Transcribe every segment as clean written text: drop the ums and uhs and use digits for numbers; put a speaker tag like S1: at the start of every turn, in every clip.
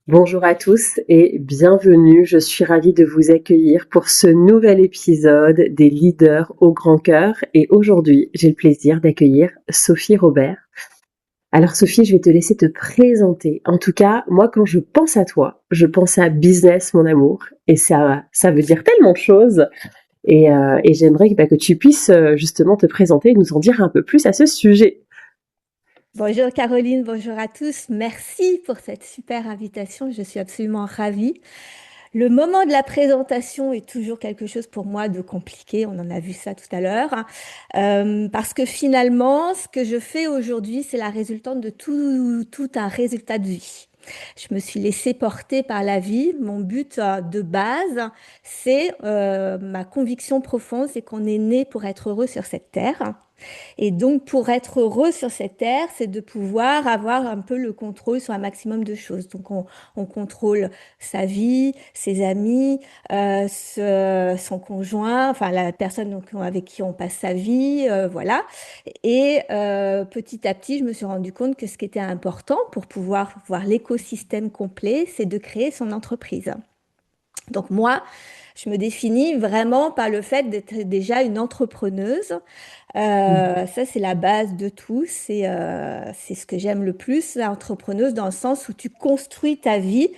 S1: Bonjour à tous et bienvenue. Je suis ravie de vous accueillir pour ce nouvel épisode des leaders au grand cœur. Et aujourd'hui, j'ai le plaisir d'accueillir Sophie Robert. Alors Sophie, je vais te laisser te présenter. En tout cas, moi, quand je pense à toi, je pense à business, mon amour. Et ça veut dire tellement de choses. Et j'aimerais que tu puisses justement te présenter et nous en dire un peu plus à ce sujet.
S2: Bonjour Caroline, bonjour à tous. Merci pour cette super invitation. Je suis absolument ravie. Le moment de la présentation est toujours quelque chose pour moi de compliqué. On en a vu ça tout à l'heure. Parce que finalement, ce que je fais aujourd'hui, c'est la résultante de tout un résultat de vie. Je me suis laissée porter par la vie. Mon but de base, c'est ma conviction profonde, c'est qu'on est né pour être heureux sur cette terre. Et donc, pour être heureux sur cette terre, c'est de pouvoir avoir un peu le contrôle sur un maximum de choses. Donc, on contrôle sa vie, ses amis, son conjoint, enfin la personne donc, avec qui on passe sa vie, voilà. Et petit à petit, je me suis rendu compte que ce qui était important pour pouvoir voir l'écosystème complet, c'est de créer son entreprise. Donc moi, je me définis vraiment par le fait d'être déjà une entrepreneuse. Ça, c'est la base de tout. C'est ce que j'aime le plus, l'entrepreneuse, dans le sens où tu construis ta vie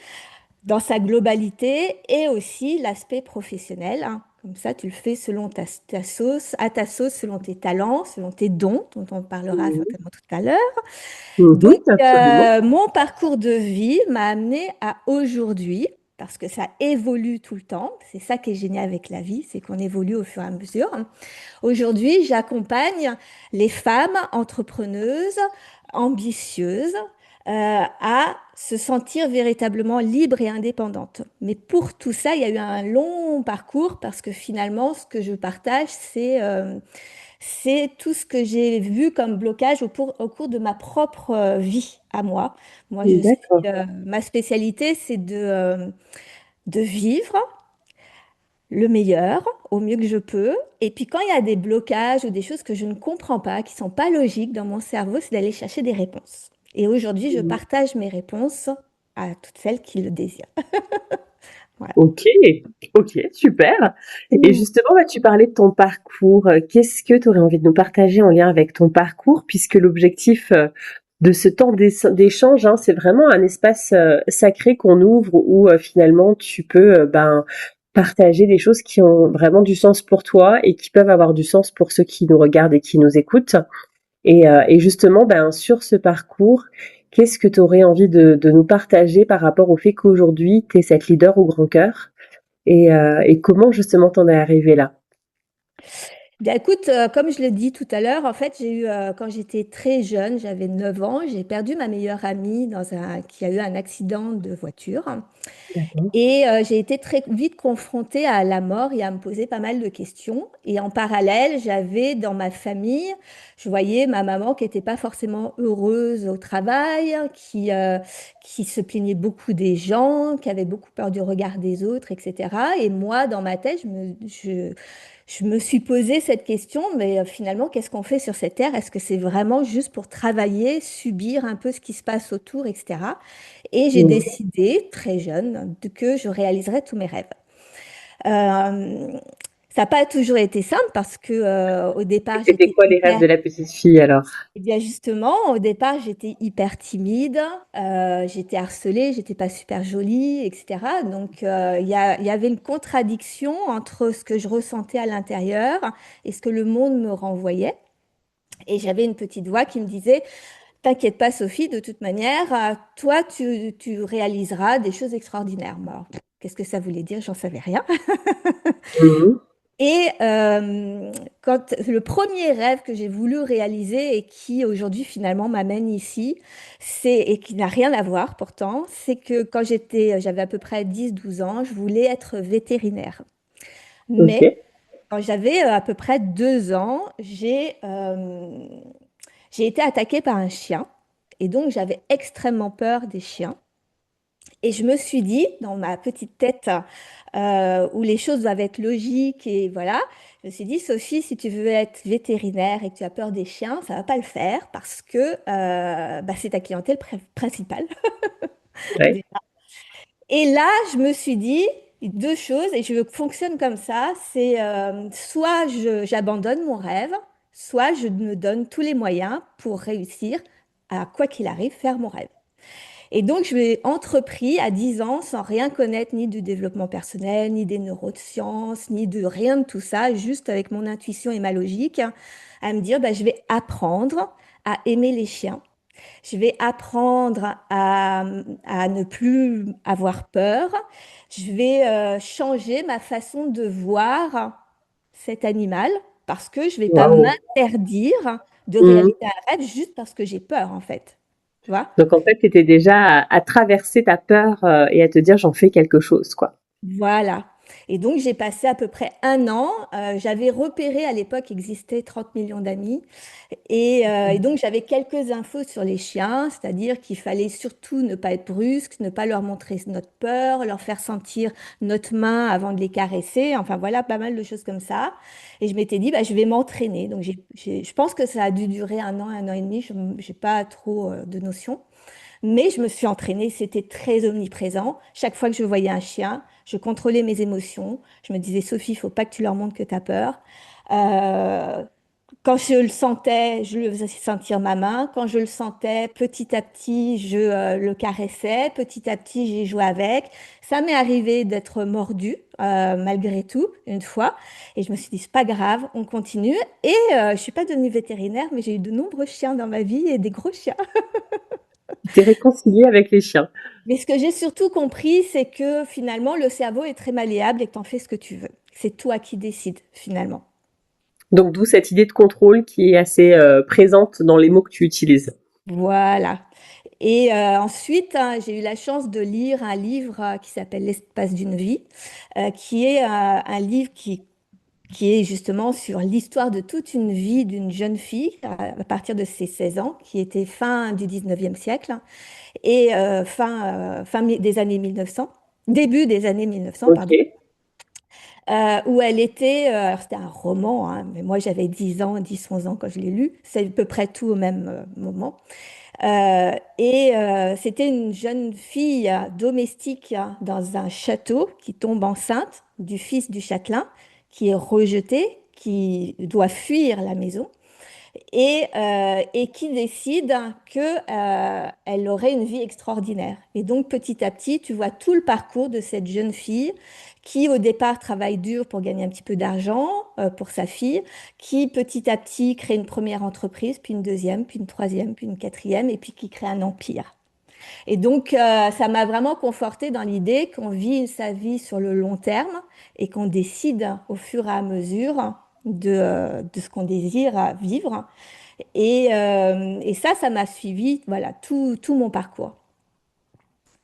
S2: dans sa globalité et aussi l'aspect professionnel, hein. Comme ça, tu le fais selon ta sauce, à ta sauce, selon tes talents, selon tes dons, dont on parlera
S1: Mhm.
S2: certainement tout à l'heure. Donc,
S1: Mhm, absolument.
S2: mon parcours de vie m'a amené à aujourd'hui, parce que ça évolue tout le temps. C'est ça qui est génial avec la vie, c'est qu'on évolue au fur et à mesure. Aujourd'hui, j'accompagne les femmes entrepreneuses, ambitieuses, à se sentir véritablement libres et indépendantes. Mais pour tout ça, il y a eu un long parcours parce que finalement, ce que je partage, c'est tout ce que j'ai vu comme blocage au cours de ma propre vie à moi. Moi,
S1: D'accord.
S2: ma spécialité, c'est de vivre le meilleur, au mieux que je peux. Et puis quand il y a des blocages ou des choses que je ne comprends pas, qui sont pas logiques dans mon cerveau, c'est d'aller chercher des réponses. Et aujourd'hui, je partage mes réponses à toutes celles qui le désirent. Voilà.
S1: Ok, ok, super. Et
S2: Mm.
S1: justement, tu parlais de ton parcours. Qu'est-ce que tu aurais envie de nous partager en lien avec ton parcours, puisque l'objectif de ce temps d'échange, hein, c'est vraiment un espace sacré qu'on ouvre où finalement tu peux partager des choses qui ont vraiment du sens pour toi et qui peuvent avoir du sens pour ceux qui nous regardent et qui nous écoutent. Et justement, sur ce parcours, qu'est-ce que tu aurais envie de nous partager par rapport au fait qu'aujourd'hui, tu es cette leader au grand cœur et comment justement t'en es arrivé là?
S2: Bien, écoute, comme je l'ai dit tout à l'heure, en fait, quand j'étais très jeune, j'avais 9 ans, j'ai perdu ma meilleure amie qui a eu un accident de voiture.
S1: D'accord.
S2: Et j'ai été très vite confrontée à la mort et à me poser pas mal de questions. Et en parallèle, j'avais dans ma famille, je voyais ma maman qui n'était pas forcément heureuse au travail, qui se plaignait beaucoup des gens, qui avait beaucoup peur du regard des autres, etc. Et moi, dans ma tête, je me suis posé cette question, mais finalement, qu'est-ce qu'on fait sur cette terre? Est-ce que c'est vraiment juste pour travailler, subir un peu ce qui se passe autour, etc. Et j'ai
S1: Mmh.
S2: décidé, très jeune, que je réaliserais tous mes rêves. Euh, Ça n'a pas toujours été simple parce que au
S1: Et
S2: départ,
S1: c'était
S2: j'étais
S1: quoi les rêves
S2: hyper.
S1: de la petite fille alors?
S2: Eh bien justement, au départ, j'étais hyper timide, j'étais harcelée, j'étais pas super jolie, etc. Donc il y avait une contradiction entre ce que je ressentais à l'intérieur et ce que le monde me renvoyait. Et j'avais une petite voix qui me disait, t'inquiète pas, Sophie, de toute manière, toi, tu réaliseras des choses extraordinaires. Bon, alors, qu'est-ce que ça voulait dire? J'en savais rien.
S1: Mmh.
S2: Et quand le premier rêve que j'ai voulu réaliser et qui aujourd'hui finalement m'amène ici, et qui n'a rien à voir pourtant, c'est que j'avais à peu près 10 12 ans, je voulais être vétérinaire. Mais
S1: OK.
S2: quand j'avais à peu près 2 ans, j'ai été attaquée par un chien. Et donc, j'avais extrêmement peur des chiens. Et je me suis dit, dans ma petite tête, où les choses doivent être logiques, et voilà, je me suis dit, Sophie, si tu veux être vétérinaire et que tu as peur des chiens, ça va pas le faire parce que c'est ta clientèle principale.
S1: Ouais.
S2: Et là, je me suis dit deux choses, et je fonctionne comme ça, c'est soit j'abandonne mon rêve, soit je me donne tous les moyens pour réussir à, quoi qu'il arrive, faire mon rêve. Et donc, je m'ai entrepris à 10 ans sans rien connaître ni du développement personnel, ni des neurosciences, ni de rien de tout ça, juste avec mon intuition et ma logique, à me dire, bah, je vais apprendre à aimer les chiens. Je vais apprendre à ne plus avoir peur. Je vais changer ma façon de voir cet animal parce que je ne vais pas
S1: Waouh.
S2: m'interdire de
S1: Mhm.
S2: réaliser un rêve juste parce que j'ai peur, en fait. Tu vois?
S1: Donc en fait, tu étais déjà à traverser ta peur et à te dire j'en fais quelque chose, quoi.
S2: Voilà. Et donc, j'ai passé à peu près un an. J'avais repéré à l'époque existait 30 millions d'amis. Et donc, j'avais quelques infos sur les chiens, c'est-à-dire qu'il fallait surtout ne pas être brusque, ne pas leur montrer notre peur, leur faire sentir notre main avant de les caresser. Enfin, voilà, pas mal de choses comme ça. Et je m'étais dit, bah, je vais m'entraîner. Donc, je pense que ça a dû durer un an et demi. Je n'ai pas trop de notions. Mais je me suis entraînée, c'était très omniprésent. Chaque fois que je voyais un chien, je contrôlais mes émotions. Je me disais, Sophie, il faut pas que tu leur montres que tu as peur. Euh, Quand je le sentais, je le faisais sentir ma main. Quand je le sentais, petit à petit, je le caressais. Petit à petit, j'ai joué avec. Ça m'est arrivé d'être mordue, malgré tout, une fois. Et je me suis dit, c'est pas grave, on continue. Et je suis pas devenue vétérinaire, mais j'ai eu de nombreux chiens dans ma vie et des gros chiens.
S1: Tu t'es réconcilié avec les chiens.
S2: Mais ce que j'ai surtout compris, c'est que finalement, le cerveau est très malléable et que tu en fais ce que tu veux. C'est toi qui décides, finalement.
S1: Donc d'où cette idée de contrôle qui est assez présente dans les mots que tu utilises.
S2: Voilà. Et ensuite, hein, j'ai eu la chance de lire un livre qui s'appelle L'espace d'une vie, qui est un livre qui est justement sur l'histoire de toute une vie d'une jeune fille à partir de ses 16 ans, qui était fin du 19e siècle et fin des années 1900, début des années 1900,
S1: Ok.
S2: pardon. Où elle était, alors c'était un roman, hein, mais moi j'avais 10 ans, 10, 11 ans quand je l'ai lu, c'est à peu près tout au même moment. C'était une jeune fille domestique dans un château qui tombe enceinte du fils du châtelain, qui est rejeté, qui doit fuir la maison et qui décide que, elle aurait une vie extraordinaire. Et donc petit à petit, tu vois tout le parcours de cette jeune fille qui au départ travaille dur pour gagner un petit peu d'argent pour sa fille, qui petit à petit crée une première entreprise, puis une deuxième, puis une troisième, puis une quatrième, et puis qui crée un empire. Et donc ça m'a vraiment confortée dans l'idée qu'on vit sa vie sur le long terme et qu'on décide au fur et à mesure de ce qu'on désire vivre. Et ça m'a suivi, voilà, tout mon parcours.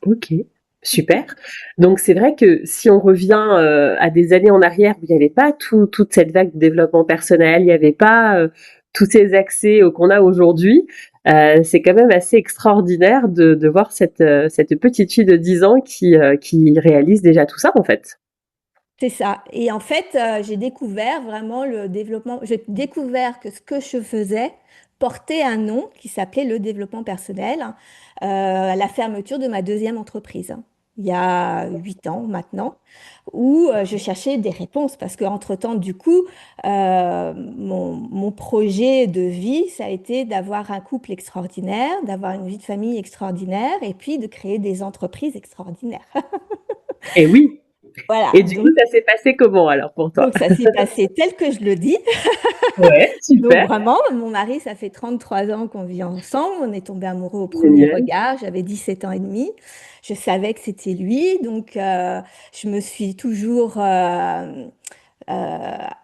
S1: Ok, super. Donc c'est vrai que si on revient à des années en arrière où il n'y avait pas toute cette vague de développement personnel, il n'y avait pas tous ces accès qu'on a aujourd'hui, c'est quand même assez extraordinaire de voir cette petite fille de 10 ans qui réalise déjà tout ça en fait.
S2: C'est ça. Et en fait, j'ai découvert vraiment le développement. J'ai découvert que ce que je faisais portait un nom qui s'appelait le développement personnel à la fermeture de ma deuxième entreprise, il y a 8 ans maintenant, où je cherchais des réponses parce qu'entre-temps, du coup, mon projet de vie, ça a été d'avoir un couple extraordinaire, d'avoir une vie de famille extraordinaire et puis de créer des entreprises extraordinaires.
S1: Et oui.
S2: Voilà.
S1: Et du coup, ça s'est passé comment alors pour toi?
S2: Donc ça s'est passé tel que je le dis.
S1: Ouais,
S2: Donc
S1: super.
S2: vraiment, mon mari, ça fait 33 ans qu'on vit ensemble. On est tombé amoureux au premier
S1: Génial.
S2: regard. J'avais 17 ans et demi. Je savais que c'était lui. Donc je me suis toujours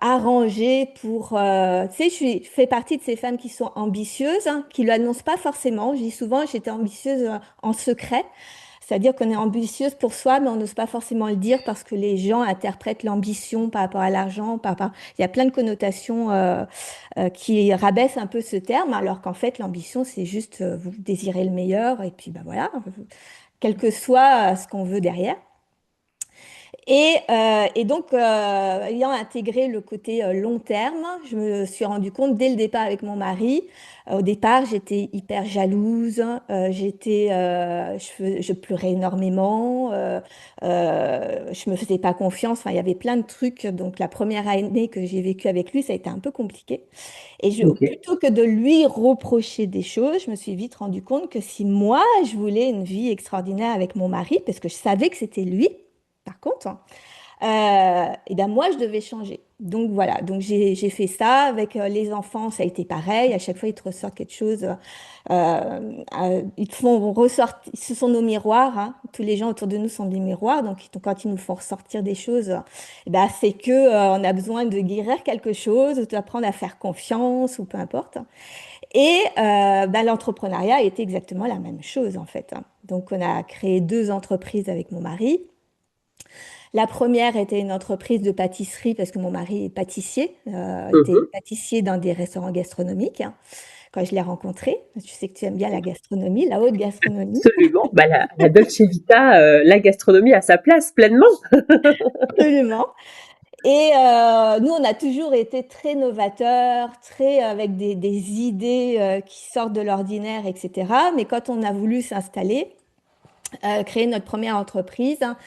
S2: arrangée pour... tu sais, je fais partie de ces femmes qui sont ambitieuses, hein, qui ne l'annoncent pas forcément. Je dis souvent, j'étais ambitieuse en secret. C'est-à-dire qu'on est ambitieuse pour soi, mais on n'ose pas forcément le dire parce que les gens interprètent l'ambition par rapport à l'argent, Il y a plein de connotations qui rabaissent un peu ce terme, alors qu'en fait, l'ambition, c'est juste vous désirez le meilleur et puis bah voilà, quel que soit ce qu'on veut derrière. Et donc, ayant intégré le côté long terme, je me suis rendu compte dès le départ avec mon mari. Au départ, j'étais hyper jalouse, je pleurais énormément, je me faisais pas confiance. Enfin, il y avait plein de trucs. Donc, la première année que j'ai vécue avec lui, ça a été un peu compliqué.
S1: Ok.
S2: Plutôt que de lui reprocher des choses, je me suis vite rendu compte que si moi, je voulais une vie extraordinaire avec mon mari, parce que je savais que c'était lui, par contre, et ben moi, je devais changer. Donc voilà, donc j'ai fait ça avec les enfants, ça a été pareil. À chaque fois, ils te ressortent quelque chose, ils te font ressortir, ce sont nos miroirs, hein. Tous les gens autour de nous sont des miroirs, donc quand ils nous font ressortir des choses, eh ben, c'est que on a besoin de guérir quelque chose, ou d'apprendre à faire confiance, ou peu importe. Et ben, l'entrepreneuriat était exactement la même chose en fait, hein. Donc on a créé deux entreprises avec mon mari. La première était une entreprise de pâtisserie parce que mon mari est pâtissier, était
S1: Mhm.
S2: pâtissier dans des restaurants gastronomiques, hein, quand je l'ai rencontré. Je sais que tu aimes bien la gastronomie, la haute gastronomie.
S1: Absolument. Bah, la Dolce Vita, la gastronomie a sa place pleinement.
S2: Absolument. Et nous, on a toujours été très novateurs, très avec des idées qui sortent de l'ordinaire, etc. Mais quand on a voulu s'installer, créer notre première entreprise, hein,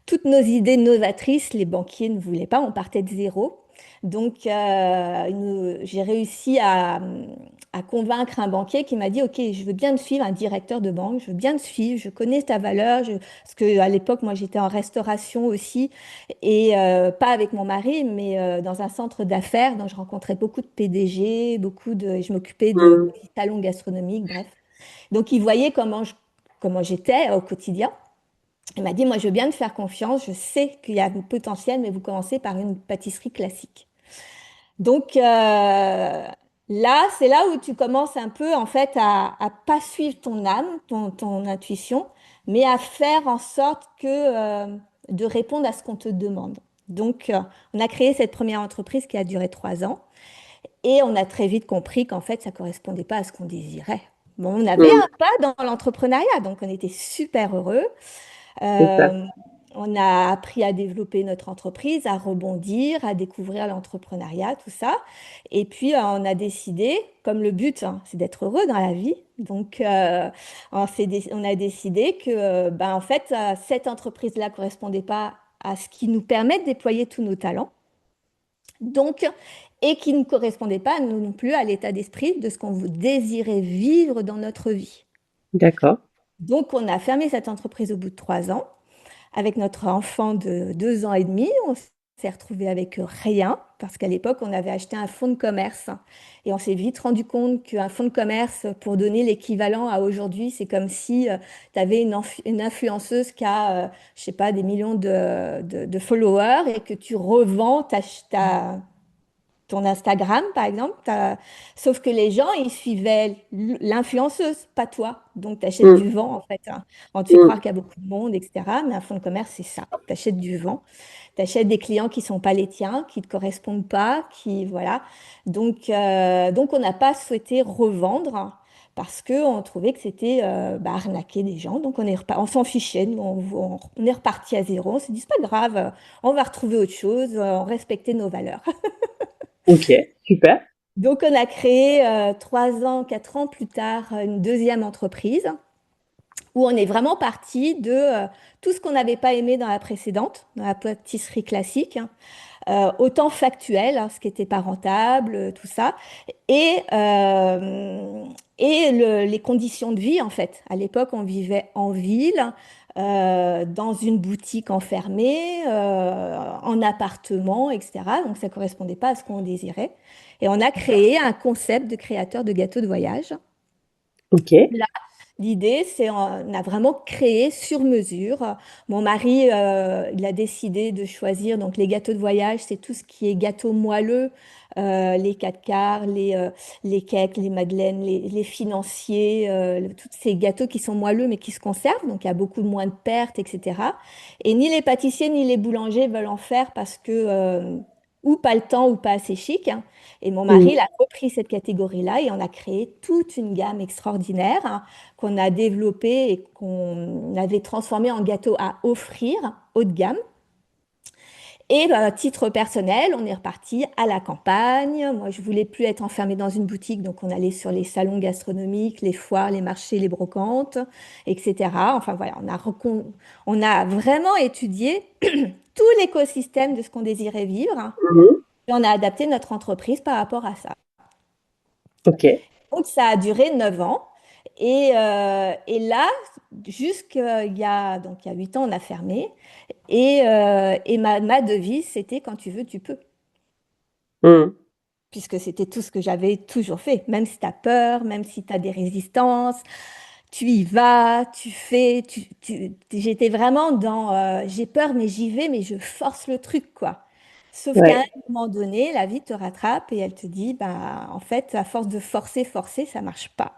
S2: toutes nos idées novatrices, les banquiers ne voulaient pas, on partait de zéro. Donc, j'ai réussi à convaincre un banquier qui m'a dit, OK, je veux bien te suivre, un directeur de banque, je veux bien te suivre, je connais ta valeur, parce qu'à l'époque, moi, j'étais en restauration aussi, et pas avec mon mari, mais dans un centre d'affaires, donc je rencontrais beaucoup de PDG, je m'occupais de
S1: Mm.
S2: salons gastronomiques, bref. Donc, il voyait comment j'étais au quotidien. Il m'a dit, moi, je veux bien te faire confiance. Je sais qu'il y a un potentiel, mais vous commencez par une pâtisserie classique. Donc là, c'est là où tu commences un peu, en fait, à pas suivre ton âme, ton intuition, mais à faire en sorte de répondre à ce qu'on te demande. Donc, on a créé cette première entreprise qui a duré 3 ans et on a très vite compris qu'en fait, ça correspondait pas à ce qu'on désirait. Bon, on avait
S1: Mm.
S2: un pas dans l'entrepreneuriat, donc on était super heureux.
S1: C'est ça.
S2: Euh, on a appris à développer notre entreprise, à rebondir, à découvrir l'entrepreneuriat, tout ça. Et puis, on a décidé, comme le but, hein, c'est d'être heureux dans la vie. Donc, on a décidé que, ben, en fait, cette entreprise-là ne correspondait pas à ce qui nous permet de déployer tous nos talents. Donc, et qui ne correspondait pas nous non plus à l'état d'esprit de ce qu'on désirait vivre dans notre vie.
S1: D'accord.
S2: Donc, on a fermé cette entreprise au bout de 3 ans. Avec notre enfant de 2 ans et demi, on s'est retrouvé avec rien parce qu'à l'époque, on avait acheté un fonds de commerce et on s'est vite rendu compte qu'un fonds de commerce, pour donner l'équivalent à aujourd'hui, c'est comme si tu avais une influenceuse qui a, je sais pas, des millions de followers et que tu revends ton Instagram, par exemple. Sauf que les gens, ils suivaient l'influenceuse, pas toi. Donc, tu achètes
S1: Mm.
S2: du vent, en fait, hein. On te fait
S1: Mm.
S2: croire qu'il y a beaucoup de monde, etc. Mais un fonds de commerce, c'est ça. Tu achètes du vent. Tu achètes des clients qui ne sont pas les tiens, qui ne te correspondent pas, qui, voilà. Donc on n'a pas souhaité revendre parce qu'on trouvait que c'était bah, arnaquer des gens. Donc, on s'en fichait. Nous, on est reparti à zéro. On s'est dit, c'est pas grave, on va retrouver autre chose, on respectait nos valeurs.
S1: Ok, super.
S2: Donc, on a créé 3 ans, 4 ans plus tard une deuxième entreprise où on est vraiment parti de tout ce qu'on n'avait pas aimé dans la précédente, dans la pâtisserie classique, hein, autant factuel, hein, ce qui n'était pas rentable, tout ça, et, les conditions de vie en fait. À l'époque, on vivait en ville, dans une boutique enfermée, en appartement, etc. Donc, ça ne correspondait pas à ce qu'on désirait. Et on a créé un concept de créateur de gâteaux de voyage.
S1: Ok.
S2: Là, l'idée, c'est on a vraiment créé sur mesure. Mon mari, il a décidé de choisir donc les gâteaux de voyage, c'est tout ce qui est gâteau moelleux, les 4 quarts, les cakes, les madeleines, les financiers, tous ces gâteaux qui sont moelleux mais qui se conservent, donc il y a beaucoup moins de pertes, etc. Et ni les pâtissiers ni les boulangers veulent en faire parce que ou pas le temps ou pas assez chic, hein. Et mon mari, il
S1: Mm.
S2: a repris cette catégorie-là et on a créé toute une gamme extraordinaire, hein, qu'on a développée et qu'on avait transformée en gâteau à offrir haut de gamme. Et bah, à titre personnel, on est reparti à la campagne. Moi, je voulais plus être enfermée dans une boutique, donc on allait sur les salons gastronomiques, les foires, les marchés, les brocantes, etc. Enfin voilà, on a vraiment étudié tout l'écosystème de ce qu'on désirait vivre
S1: Mhm.
S2: et on a adapté notre entreprise par rapport à ça.
S1: Ok.
S2: Donc ça a duré 9 ans. Et là, donc il y a 8 ans, on a fermé. Et ma devise, c'était quand tu veux, tu peux.
S1: Mhm.
S2: Puisque c'était tout ce que j'avais toujours fait. Même si tu as peur, même si tu as des résistances, tu y vas, tu fais. J'étais vraiment dans j'ai peur, mais j'y vais, mais je force le truc, quoi. Sauf qu'à un
S1: Ouais.
S2: moment donné, la vie te rattrape et elle te dit, bah, en fait, à force de forcer, forcer, ça marche pas.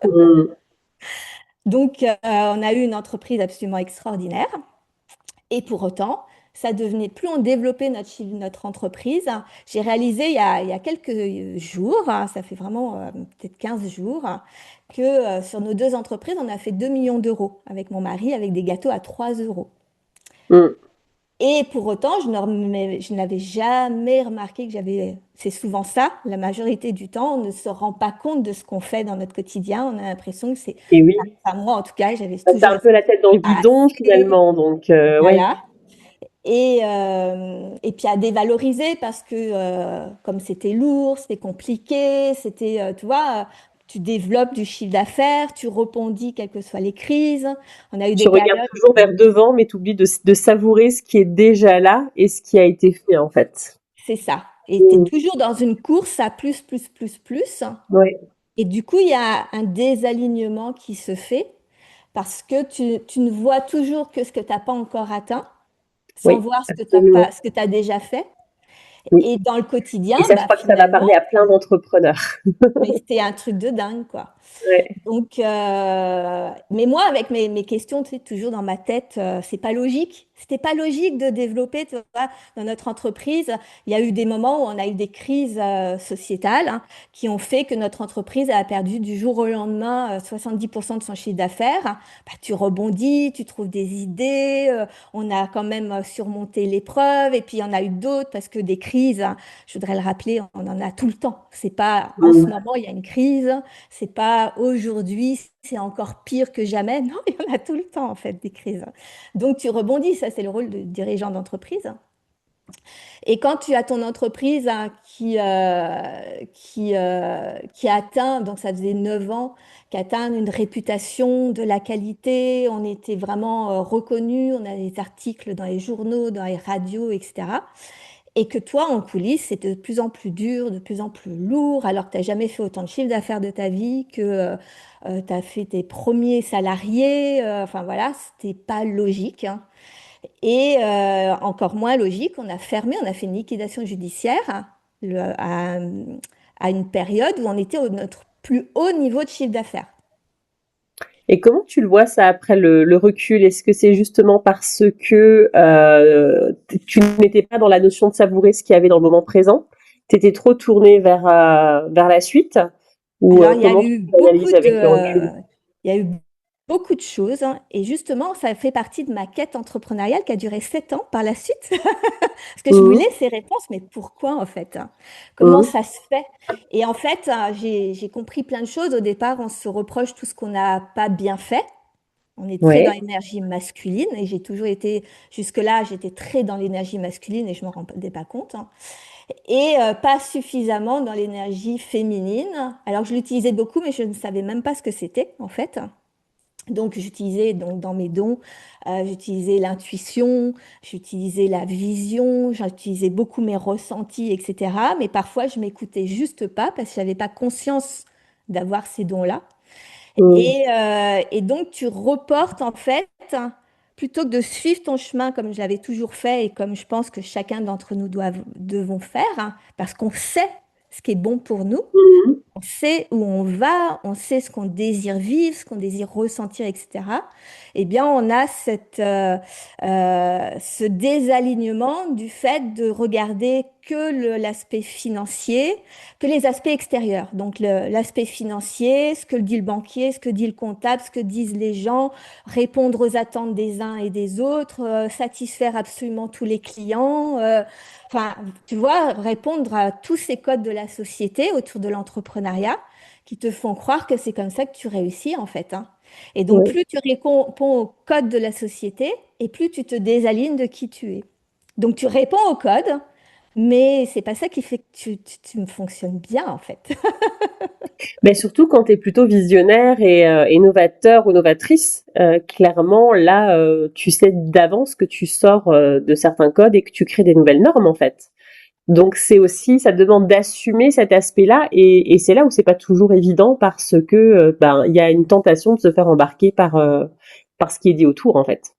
S1: Mhm.
S2: Donc, on a eu une entreprise absolument extraordinaire. Et pour autant, ça devenait, plus on développait notre entreprise, j'ai réalisé il y a quelques jours, ça fait vraiment peut-être 15 jours, que sur nos deux entreprises, on a fait 2 millions d'euros avec mon mari, avec des gâteaux à 3 euros.
S1: Mhm.
S2: Et pour autant, je n'avais jamais remarqué que j'avais... C'est souvent ça, la majorité du temps, on ne se rend pas compte de ce qu'on fait dans notre quotidien. On a l'impression que c'est...
S1: Et oui,
S2: Enfin, moi, en tout cas, j'avais
S1: bah, t'as
S2: toujours
S1: un peu la tête dans le guidon
S2: assez...
S1: finalement, donc ouais.
S2: Voilà. Et puis à dévaloriser parce que comme c'était lourd, c'était compliqué, c'était, tu vois, tu développes du chiffre d'affaires, tu rebondis quelles que soient les crises. On a eu
S1: Tu
S2: des
S1: regardes
S2: périodes,
S1: toujours vers devant, mais tu oublies de savourer ce qui est déjà là et ce qui a été fait en fait.
S2: c'est ça. Et tu es
S1: Mhm.
S2: toujours dans une course à plus, plus, plus, plus.
S1: Ouais.
S2: Et du coup, il y a un désalignement qui se fait parce que tu ne vois toujours que ce que tu n'as pas encore atteint, sans
S1: Oui,
S2: voir ce que tu as pas,
S1: absolument.
S2: ce que tu as déjà fait.
S1: Oui.
S2: Et dans le quotidien,
S1: Et ça, je
S2: bah,
S1: crois que ça va parler
S2: finalement,
S1: à plein d'entrepreneurs.
S2: mais c'était un truc de dingue, quoi.
S1: Ouais.
S2: Donc, mais moi, avec mes questions, tu sais, toujours dans ma tête, c'est pas logique. C'était pas logique de développer, tu vois, dans notre entreprise. Il y a eu des moments où on a eu des crises sociétales hein, qui ont fait que notre entreprise a perdu du jour au lendemain 70% de son chiffre d'affaires. Bah, tu rebondis, tu trouves des idées. On a quand même surmonté l'épreuve. Et puis, il y en a eu d'autres parce que des crises, hein, je voudrais le rappeler, on en a tout le temps. C'est pas en ce
S1: Mhm.
S2: moment, il y a une crise. C'est pas aujourd'hui, c'est encore pire que jamais. Non, il y en a tout le temps, en fait, des crises. Donc, tu rebondis. Ça, c'est le rôle de dirigeant d'entreprise. Et quand tu as ton entreprise hein, qui a atteint, donc ça faisait 9 ans, qui a atteint une réputation de la qualité, on était vraiment reconnus, on a des articles dans les journaux, dans les radios, etc. Et que toi, en coulisses, c'est de plus en plus dur, de plus en plus lourd, alors que tu n'as jamais fait autant de chiffre d'affaires de ta vie, que tu as fait tes premiers salariés. Enfin voilà, c'était pas logique. Hein. Et encore moins logique, on a fermé, on a fait une liquidation judiciaire hein, à une période où on était au notre plus haut niveau de chiffre d'affaires.
S1: Et comment tu le vois ça après le recul? Est-ce que c'est justement parce que tu n'étais pas dans la notion de savourer ce qu'il y avait dans le moment présent? Tu étais trop tourné vers la suite? Ou
S2: Alors,
S1: comment tu l'analyses avec le recul?
S2: il y a eu beaucoup de choses, hein, et justement, ça fait partie de ma quête entrepreneuriale qui a duré 7 ans par la suite. Parce que je
S1: Mhm.
S2: voulais ces réponses, mais pourquoi en fait? Hein. Comment
S1: Mhm.
S2: ça se fait? Et en fait, j'ai compris plein de choses. Au départ, on se reproche tout ce qu'on n'a pas bien fait. On est très dans
S1: Ouais.
S2: l'énergie masculine et j'ai toujours été, jusque-là, j'étais très dans l'énergie masculine et je ne m'en rendais pas compte. Hein. Et pas suffisamment dans l'énergie féminine. Alors je l'utilisais beaucoup, mais je ne savais même pas ce que c'était en fait. Donc j'utilisais donc dans mes dons, j'utilisais l'intuition, j'utilisais la vision, j'utilisais beaucoup mes ressentis, etc. Mais parfois je m'écoutais juste pas parce que j'avais pas conscience d'avoir ces dons-là.
S1: Mhm.
S2: Et donc, tu reportes en fait, hein, plutôt que de suivre ton chemin comme je l'avais toujours fait et comme je pense que chacun d'entre nous devons faire, hein, parce qu'on sait ce qui est bon pour nous,
S1: Mhm.
S2: on sait où on va, on sait ce qu'on désire vivre, ce qu'on désire ressentir, etc. Eh bien, on a ce désalignement du fait de regarder que l'aspect financier, que les aspects extérieurs. Donc l'aspect financier, ce que dit le banquier, ce que dit le comptable, ce que disent les gens, répondre aux attentes des uns et des autres, satisfaire absolument tous les clients. Enfin, tu vois, répondre à tous ces codes de la société autour de l'entrepreneuriat qui te font croire que c'est comme ça que tu réussis en fait, hein. Et donc,
S1: Ouais.
S2: plus tu réponds au code de la société et plus tu te désalignes de qui tu es. Donc, tu réponds au code, mais c'est pas ça qui fait que tu me fonctionnes bien en fait.
S1: Mais surtout quand tu es plutôt visionnaire et novateur ou novatrice, clairement là, tu sais d'avance que tu sors de certains codes et que tu crées des nouvelles normes en fait. Donc c'est aussi, ça demande d'assumer cet aspect-là et c'est là où c'est pas toujours évident parce que ben il y a une tentation de se faire embarquer par ce qui est dit autour en fait.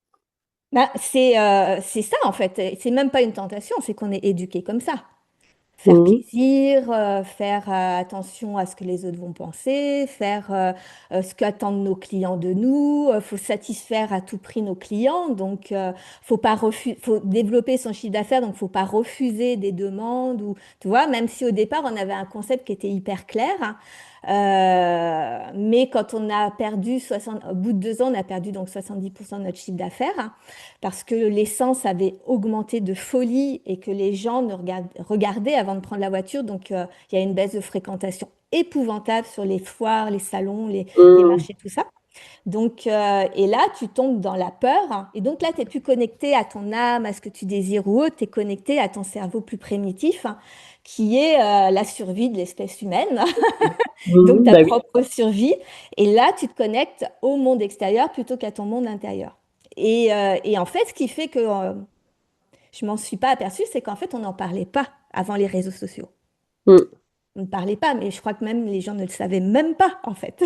S2: Bah, c'est ça en fait. C'est même pas une tentation, c'est qu'on est éduqué comme ça. Faire
S1: Mhm.
S2: plaisir, faire attention à ce que les autres vont penser, faire ce qu'attendent nos clients de nous. Faut satisfaire à tout prix nos clients. Donc, faut développer son chiffre d'affaires. Donc, faut pas refuser des demandes ou, tu vois, même si au départ on avait un concept qui était hyper clair, hein. Mais quand on a perdu 60, au bout de 2 ans, on a perdu donc 70% de notre chiffre d'affaires, hein, parce que l'essence avait augmenté de folie et que les gens ne regardaient avant de prendre la voiture. Donc, il y a une baisse de fréquentation épouvantable sur les foires, les salons, les
S1: Mhm.
S2: marchés, tout ça. Donc, et là, tu tombes dans la peur, hein. Et donc là, tu n'es plus connecté à ton âme, à ce que tu désires ou autre. Tu es connecté à ton cerveau plus primitif, hein, qui est la survie de l'espèce humaine, donc
S1: Mhm.
S2: ta
S1: Bah oui,
S2: propre survie. Et là, tu te connectes au monde extérieur plutôt qu'à ton monde intérieur. Et en fait, ce qui fait que je m'en suis pas aperçue, c'est qu'en fait, on n'en parlait pas avant les réseaux sociaux.
S1: Mhm.
S2: On ne parlait pas, mais je crois que même les gens ne le savaient même pas, en fait.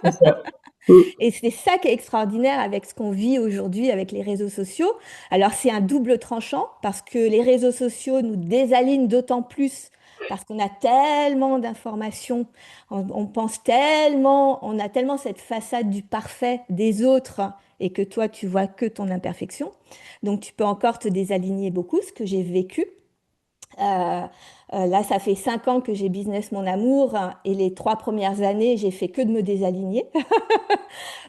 S1: C'est ça. Mhm.
S2: Et c'est ça qui est extraordinaire avec ce qu'on vit aujourd'hui avec les réseaux sociaux. Alors, c'est un double tranchant parce que les réseaux sociaux nous désalignent d'autant plus parce qu'on a tellement d'informations, on pense tellement, on a tellement cette façade du parfait des autres et que toi, tu vois que ton imperfection. Donc, tu peux encore te désaligner beaucoup, ce que j'ai vécu. Euh, Là, ça fait 5 ans que j'ai Business Mon Amour, hein, et les 3 premières années, j'ai fait que de me désaligner.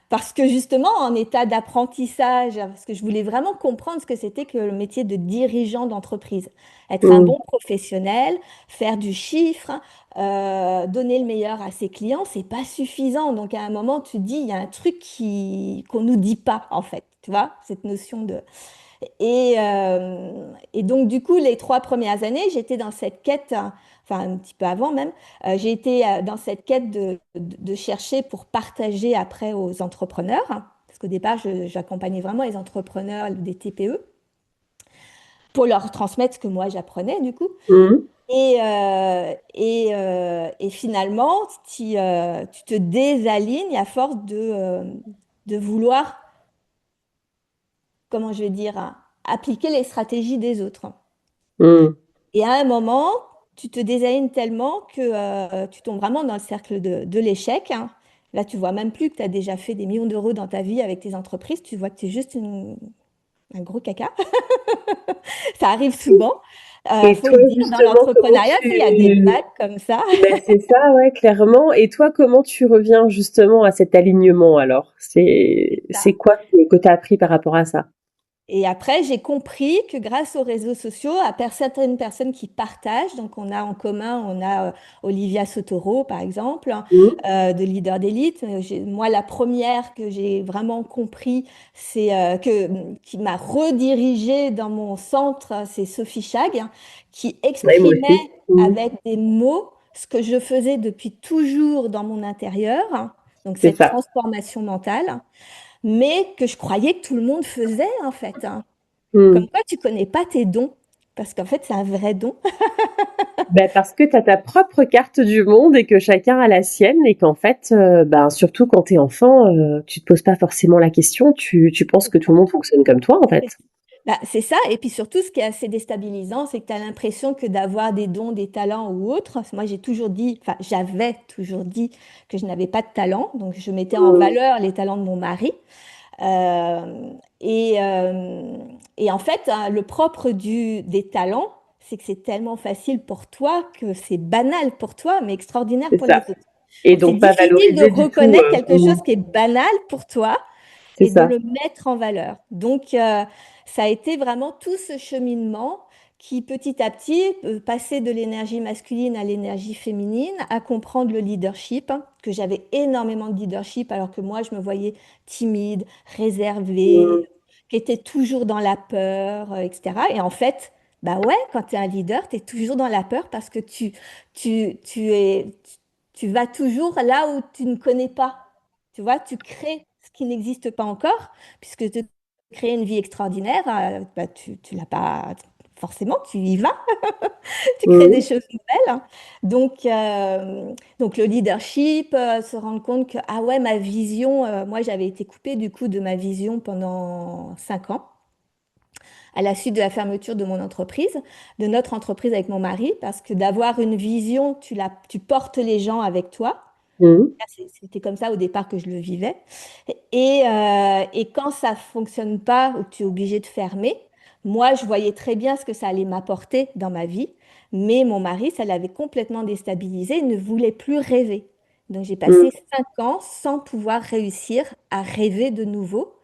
S2: Parce que justement, en état d'apprentissage, parce que je voulais vraiment comprendre ce que c'était que le métier de dirigeant d'entreprise. Être un
S1: Mhm.
S2: bon professionnel, faire du chiffre, donner le meilleur à ses clients, c'est pas suffisant. Donc à un moment, tu te dis, il y a un truc qu'on nous dit pas, en fait. Tu vois, cette notion de... Et donc, du coup, les 3 premières années, j'étais dans cette quête, enfin un petit peu avant même, j'ai été dans cette quête de chercher pour partager après aux entrepreneurs, hein, parce qu'au départ, j'accompagnais vraiment les entrepreneurs des TPE pour leur transmettre ce que moi j'apprenais, du coup.
S1: Mhm.
S2: Et finalement, tu te désalignes à force de vouloir, comment je vais dire, hein, appliquer les stratégies des autres.
S1: Mhm.
S2: Et à un moment, tu te désalignes tellement que tu tombes vraiment dans le cercle de l'échec, hein. Là, tu vois même plus que tu as déjà fait des millions d'euros dans ta vie avec tes entreprises. Tu vois que tu es juste un gros caca. Ça arrive souvent.
S1: Et
S2: Faut le
S1: toi,
S2: dire, dans
S1: justement, comment
S2: l'entrepreneuriat, tu sais, il y a des
S1: tu...
S2: vagues comme ça.
S1: Ben, c'est ça, ouais, clairement. Et toi, comment tu reviens justement à cet alignement alors? C'est quoi que tu as appris par rapport à ça?
S2: Et après, j'ai compris que grâce aux réseaux sociaux, certaines personnes qui partagent, donc on a en commun, on a Olivia Sotoro, par exemple,
S1: Mhm.
S2: de Leader d'élite. Moi, la première que j'ai vraiment compris, c'est qui m'a redirigée dans mon centre, c'est Sophie Chag, hein, qui
S1: Ouais, moi
S2: exprimait
S1: aussi. Mhm.
S2: avec des mots ce que je faisais depuis toujours dans mon intérieur, hein, donc
S1: C'est
S2: cette
S1: ça.
S2: transformation mentale, mais que je croyais que tout le monde faisait en fait, hein. Comme
S1: Mhm.
S2: quoi, tu connais pas tes dons, parce qu'en fait, c'est un vrai don.
S1: Ben, parce que tu as ta propre carte du monde et que chacun a la sienne et qu'en fait, ben, surtout quand tu es enfant, tu te poses pas forcément la question, tu penses que tout le monde fonctionne comme toi en fait.
S2: Bah, c'est ça. Et puis surtout, ce qui est assez déstabilisant, c'est que tu as l'impression que d'avoir des dons, des talents ou autres. Moi, j'ai toujours dit, enfin, j'avais toujours dit que je n'avais pas de talent. Donc, je mettais en
S1: Mhm.
S2: valeur les talents de mon mari. Euh, et, euh, et en fait, hein, le propre des talents, c'est que c'est tellement facile pour toi que c'est banal pour toi, mais extraordinaire
S1: C'est
S2: pour les
S1: ça.
S2: autres.
S1: Et
S2: Donc, c'est
S1: donc pas
S2: difficile de
S1: valoriser du tout.
S2: reconnaître quelque chose qui est banal pour toi
S1: C'est
S2: et de
S1: ça.
S2: le mettre en valeur. Donc, ça a été vraiment tout ce cheminement qui, petit à petit, passait de l'énergie masculine à l'énergie féminine, à comprendre le leadership, hein, que j'avais énormément de leadership, alors que moi, je me voyais timide, réservée,
S1: Mm.
S2: qui était toujours dans la peur, etc. Et en fait, bah ouais, quand tu es un leader, tu es toujours dans la peur parce que tu vas toujours là où tu ne connais pas. Tu vois, tu crées ce qui n'existe pas encore, puisque tu crées une vie extraordinaire, bah, tu l'as pas forcément, tu y vas, tu crées des
S1: Mm.
S2: choses nouvelles, hein. Donc le leadership, se rendre compte que, ah ouais, ma vision, moi j'avais été coupée du coup de ma vision pendant 5 ans à la suite de la fermeture de mon entreprise, de notre entreprise avec mon mari, parce que d'avoir une vision, tu portes les gens avec toi.
S1: Mm.
S2: C'était comme ça au départ que je le vivais. Et quand ça fonctionne pas ou que tu es obligé de fermer, moi, je voyais très bien ce que ça allait m'apporter dans ma vie, mais mon mari, ça l'avait complètement déstabilisé, il ne voulait plus rêver. Donc j'ai passé
S1: Mm.
S2: 5 ans sans pouvoir réussir à rêver de nouveau.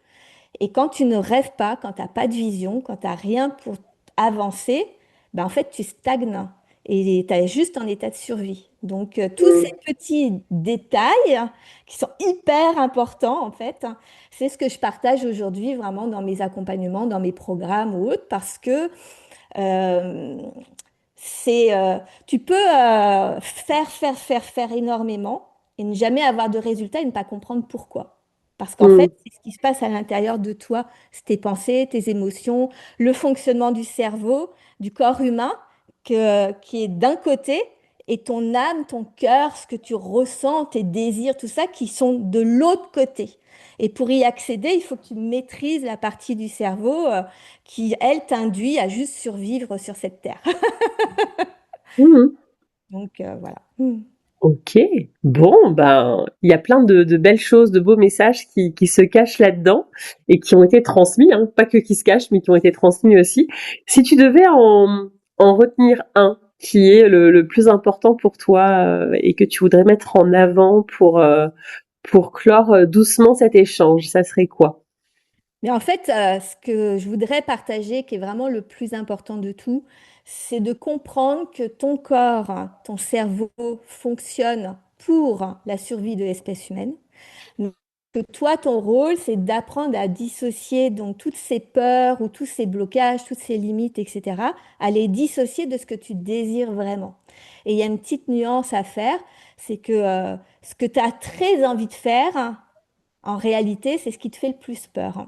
S2: Et quand tu ne rêves pas, quand tu n'as pas de vision, quand tu n'as rien pour avancer, ben en fait, tu stagnes et tu es juste en état de survie. Donc, tous ces
S1: Mm.
S2: petits détails qui sont hyper importants, en fait, c'est ce que je partage aujourd'hui vraiment dans mes accompagnements, dans mes programmes ou autres, parce que euh, tu peux faire énormément et ne jamais avoir de résultat et ne pas comprendre pourquoi. Parce qu'en fait,
S1: Mm.
S2: c'est ce qui se passe à l'intérieur de toi, c'est tes pensées, tes émotions, le fonctionnement du cerveau, du corps humain, qui est d'un côté, et ton âme, ton cœur, ce que tu ressens, tes désirs, tout ça, qui sont de l'autre côté. Et pour y accéder, il faut que tu maîtrises la partie du cerveau, qui, elle, t'induit à juste survivre sur cette terre.
S1: Mm.
S2: Donc voilà.
S1: Ok, bon, ben, il y a plein de belles choses, de beaux messages qui se cachent là-dedans et qui ont été transmis, hein, pas que qui se cachent, mais qui ont été transmis aussi. Si tu devais en retenir un qui est le plus important pour toi et que tu voudrais mettre en avant pour clore doucement cet échange, ça serait quoi?
S2: Mais en fait, ce que je voudrais partager, qui est vraiment le plus important de tout, c'est de comprendre que ton corps, ton cerveau fonctionne pour la survie de l'espèce humaine. Que toi, ton rôle, c'est d'apprendre à dissocier donc toutes ces peurs ou tous ces blocages, toutes ces limites, etc., à les dissocier de ce que tu désires vraiment. Et il y a une petite nuance à faire, c'est que ce que tu as très envie de faire, en réalité, c'est ce qui te fait le plus peur.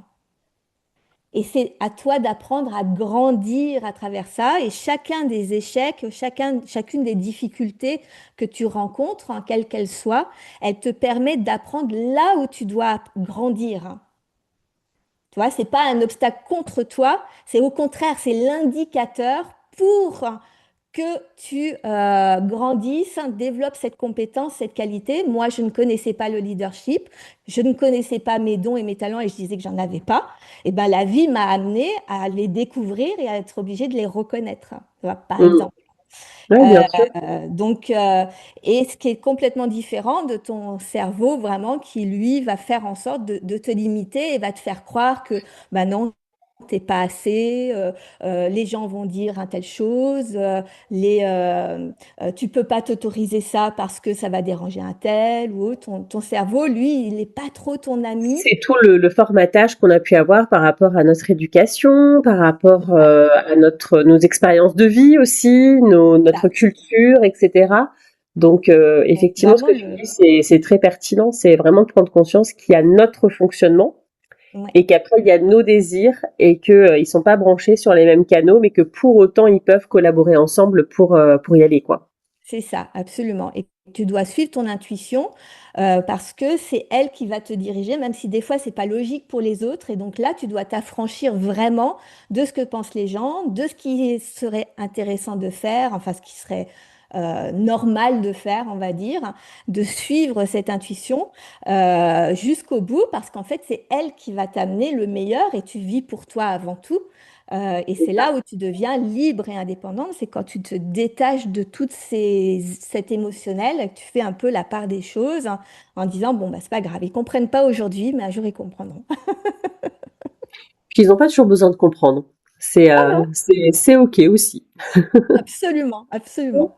S2: Et c'est à toi d'apprendre à grandir à travers ça. Et chacun des échecs, chacune des difficultés que tu rencontres, hein, quelles qu'elles soient, elle te permet d'apprendre là où tu dois grandir, hein. Tu vois, c'est pas un obstacle contre toi, c'est au contraire, c'est l'indicateur pour que tu grandisses, développes cette compétence, cette qualité. Moi, je ne connaissais pas le leadership, je ne connaissais pas mes dons et mes talents et je disais que j'en avais pas. Et ben, la vie m'a amené à les découvrir et à être obligée de les reconnaître, tu vois, par
S1: Mm.
S2: exemple.
S1: Ouais,
S2: Euh,
S1: bien sûr.
S2: donc, et ce qui est complètement différent de ton cerveau, vraiment, qui lui va faire en sorte de te limiter et va te faire croire que, bah non, t'es pas assez, les gens vont dire un telle chose, tu peux pas t'autoriser ça parce que ça va déranger un tel ou autre. Ton cerveau, lui, il n'est pas trop ton ami.
S1: C'est tout le formatage qu'on a pu avoir par rapport à notre éducation, par rapport à nos expériences de vie aussi, notre
S2: Ça,
S1: culture, etc. Donc
S2: donc,
S1: effectivement, ce
S2: vraiment,
S1: que tu dis, c'est très pertinent. C'est vraiment de prendre conscience qu'il y a notre fonctionnement
S2: ouais.
S1: et qu'après il y a nos désirs et que ils sont pas branchés sur les mêmes canaux, mais que pour autant ils peuvent collaborer ensemble pour y aller quoi.
S2: C'est ça, absolument. Et tu dois suivre ton intuition parce que c'est elle qui va te diriger, même si des fois, c'est pas logique pour les autres. Et donc là, tu dois t'affranchir vraiment de ce que pensent les gens, de ce qui serait intéressant de faire, enfin ce qui serait normal de faire, on va dire, de suivre cette intuition jusqu'au bout parce qu'en fait, c'est elle qui va t'amener le meilleur et tu vis pour toi avant tout. Et c'est là où tu deviens libre et indépendante, c'est quand tu te détaches de cet émotionnel, que tu fais un peu la part des choses en disant, bon, bah, c'est pas grave, ils comprennent pas aujourd'hui, mais un jour ils comprendront.
S1: Puis ils ont pas toujours besoin de comprendre.
S2: Ah non,
S1: C'est OK aussi.
S2: absolument, absolument.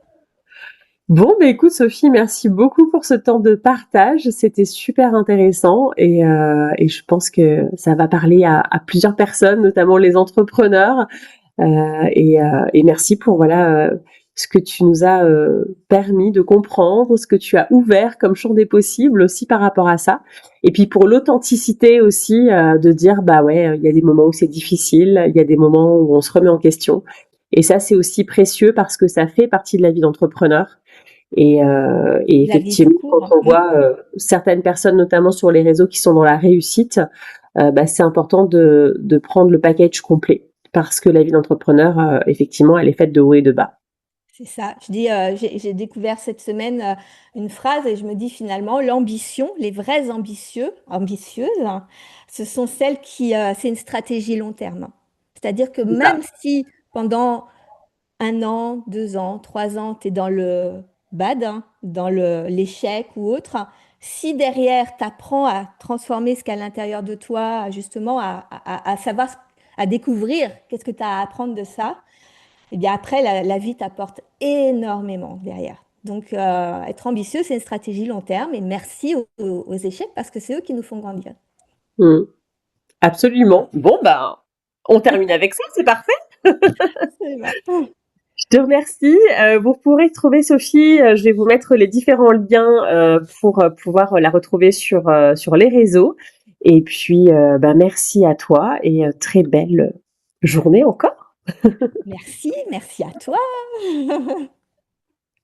S1: Bon, bah écoute Sophie, merci beaucoup pour ce temps de partage. C'était super intéressant et je pense que ça va parler à plusieurs personnes, notamment les entrepreneurs. Et merci pour voilà ce que tu nous as permis de comprendre, ce que tu as ouvert comme champ des possibles aussi par rapport à ça. Et puis pour l'authenticité aussi, de dire bah ouais, il y a des moments où c'est difficile, il y a des moments où on se remet en question. Et ça c'est aussi précieux parce que ça fait partie de la vie d'entrepreneur. Et
S2: La vie tout
S1: effectivement, quand
S2: court.
S1: on voit certaines personnes, notamment sur les réseaux, qui sont dans la réussite, bah, c'est important de prendre le package complet parce que la vie d'entrepreneur, effectivement, elle est faite de hauts et de bas.
S2: C'est ça. Je dis, j'ai découvert cette semaine une phrase et je me dis finalement, l'ambition, les vrais ambitieuses, hein, ce sont celles c'est une stratégie long terme. C'est-à-dire que
S1: C'est
S2: même
S1: ça.
S2: si pendant 1 an, 2 ans, 3 ans, tu es dans le bad, hein, dans l'échec ou autre, si derrière tu apprends à transformer ce qu'il y a à l'intérieur de toi, justement à savoir, à découvrir qu'est-ce que tu as à apprendre de ça, et bien après, la vie t'apporte énormément derrière. Donc, être ambitieux, c'est une stratégie long terme. Et merci aux échecs parce que c'est eux qui nous font grandir.
S1: Mmh. Absolument. Bon, bah, on termine avec ça, c'est parfait.
S2: Absolument.
S1: Je te remercie. Vous pourrez trouver Sophie. Je vais vous mettre les différents liens pour pouvoir la retrouver sur les réseaux. Et puis, bah, merci à toi et très belle journée encore.
S2: Merci, merci à toi.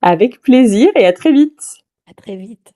S1: Avec plaisir et à très vite.
S2: À très vite.